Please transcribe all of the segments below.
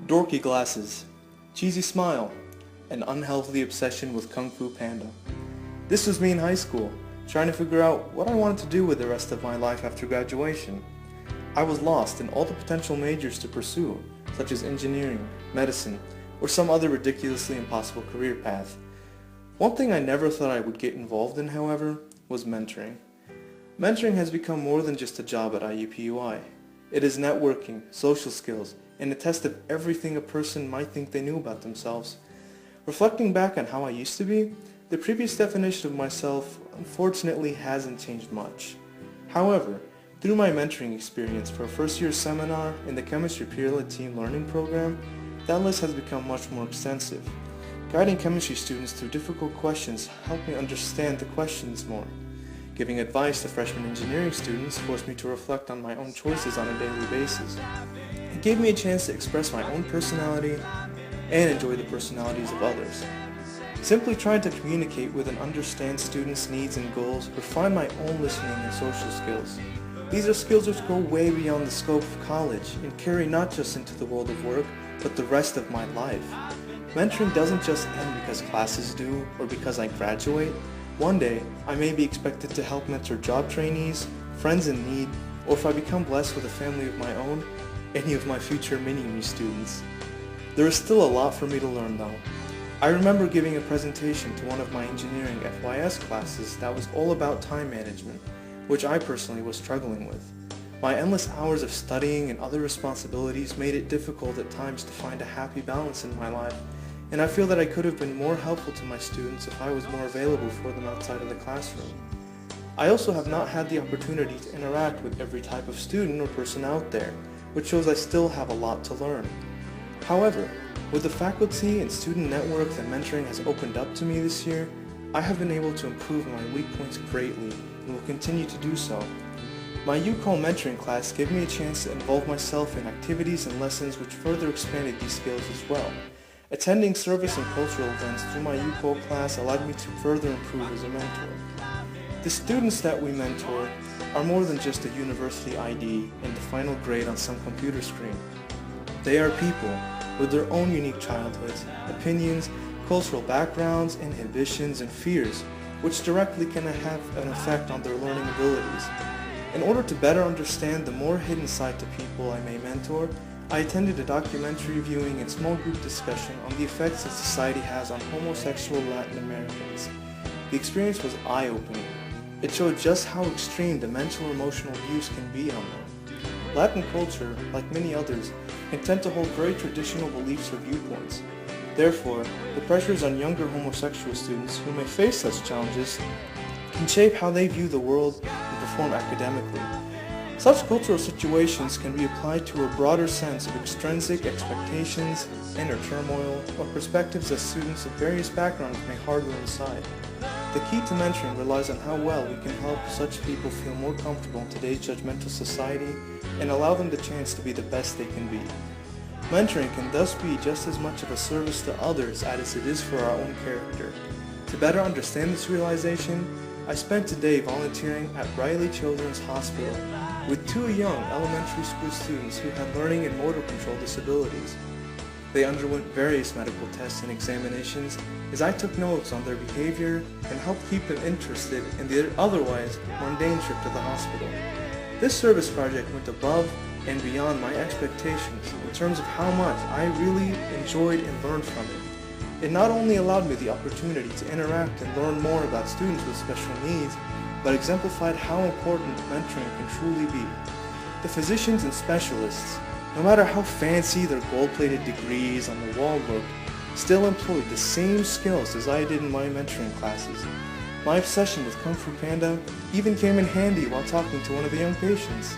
Dorky glasses, cheesy smile, an unhealthy obsession with Kung Fu Panda. This was me in high school, trying to figure out what I wanted to do with the rest of my life after graduation. I was lost in all the potential majors to pursue, such as engineering, medicine, or some other ridiculously impossible career path. One thing I never thought I would get involved in, however, was mentoring. Mentoring has become more than just a job at IUPUI. It is networking, social skills, and a test of everything a person might think they knew about themselves. Reflecting back on how I used to be, the previous definition of myself unfortunately hasn't changed much. However, through my mentoring experience for a first-year seminar in the Chemistry Peer-led Team Learning Program, that list has become much more extensive. Guiding chemistry students through difficult questions helped me understand the questions more. Giving advice to freshman engineering students forced me to reflect on my own choices on a daily basis. It gave me a chance to express my own personality and enjoy the personalities of others. Simply trying to communicate with and understand students' needs and goals refine my own listening and social skills. These are skills which go way beyond the scope of college and carry not just into the world of work, but the rest of my life. Mentoring doesn't just end because classes do or because I graduate. One day, I may be expected to help mentor job trainees, friends in need, or if I become blessed with a family of my own, any of my future mini-me students. There is still a lot for me to learn though. I remember giving a presentation to one of my engineering FYS classes that was all about time management, which I personally was struggling with. My endless hours of studying and other responsibilities made it difficult at times to find a happy balance in my life, and I feel that I could have been more helpful to my students if I was more available for them outside of the classroom. I also have not had the opportunity to interact with every type of student or person out there, which shows I still have a lot to learn. However, with the faculty and student network that mentoring has opened up to me this year, I have been able to improve my weak points greatly and will continue to do so. My UCOL mentoring class gave me a chance to involve myself in activities and lessons which further expanded these skills as well. Attending service and cultural events through my UCOL class allowed me to further improve as a mentor. The students that we mentor are more than just a university ID and the final grade on some computer screen. They are people with their own unique childhoods, opinions, cultural backgrounds, inhibitions, and fears, which directly can have an effect on their learning abilities. In order to better understand the more hidden side to people I may mentor, I attended a documentary viewing and small group discussion on the effects that society has on homosexual Latin Americans. The experience was eye-opening. It showed just how extreme the mental emotional abuse can be on them. Latin culture, like many others, can tend to hold very traditional beliefs or viewpoints. Therefore, the pressures on younger homosexual students who may face such challenges can shape how they view the world and perform academically. Such cultural situations can be applied to a broader sense of extrinsic expectations, inner turmoil, or perspectives that students of various backgrounds may harbor inside. The key to mentoring relies on how well we can help such people feel more comfortable in today's judgmental society and allow them the chance to be the best they can be. Mentoring can thus be just as much of a service to others as it is for our own character. To better understand this realization, I spent today volunteering at Riley Children's Hospital with two young elementary school students who had learning and motor control disabilities. They underwent various medical tests and examinations as I took notes on their behavior and helped keep them interested in the otherwise mundane trip to the hospital. This service project went above and beyond my expectations in terms of how much I really enjoyed and learned from it. It not only allowed me the opportunity to interact and learn more about students with special needs, but exemplified how important mentoring can truly be. The physicians and specialists, no matter how fancy their gold-plated degrees on the wall look, still employed the same skills as I did in my mentoring classes. My obsession with Kung Fu Panda even came in handy while talking to one of the young patients.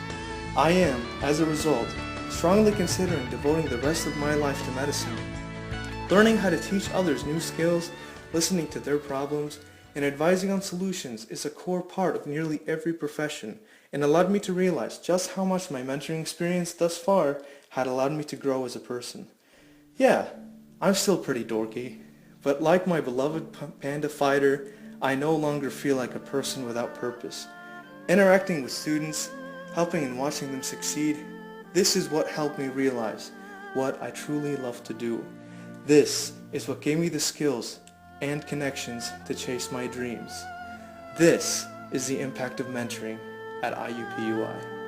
I am, as a result, strongly considering devoting the rest of my life to medicine. Learning how to teach others new skills, listening to their problems, and advising on solutions is a core part of nearly every profession and allowed me to realize just how much my mentoring experience thus far had allowed me to grow as a person. Yeah, I'm still pretty dorky, but like my beloved panda fighter, I no longer feel like a person without purpose. Interacting with students, helping and watching them succeed, this is what helped me realize what I truly love to do. This is what gave me the skills and connections to chase my dreams. This is the impact of mentoring at IUPUI.